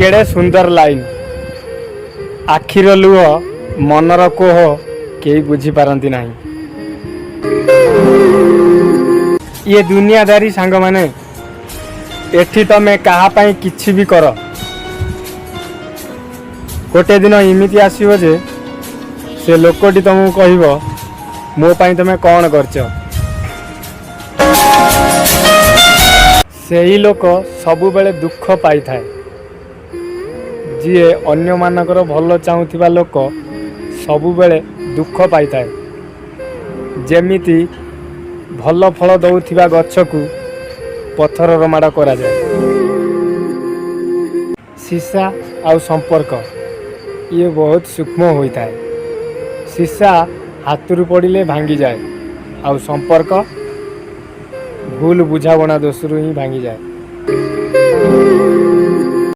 केड़े सुंदर लाइन आखिर लुह मनर कोह केही बुझी पारंती नहीं। ये दुनियादारी सांग माने एठी तमे कहा पाई किछि भी कर गोटे दिन इमिति आसीबो जे से लोकटी तुमको कहबो मो पाई तमे कौन करछ। सेही लोक सबु बेले दुख पाई थाए। जीए अन्य मानकर भल चाहूथिबा लोक सबु बेले दुख पाई थाए। जेमिति भल फल दउथिबा गछकु पत्थर माड़ करा जाए। सीसा आउ संपर्क ये बहुत सूक्ष्म होता है। सीसा हाथरू पड़े भांगी जाए आउ संपर्क भूल बुझावना दोषरू ही भांगी जाए।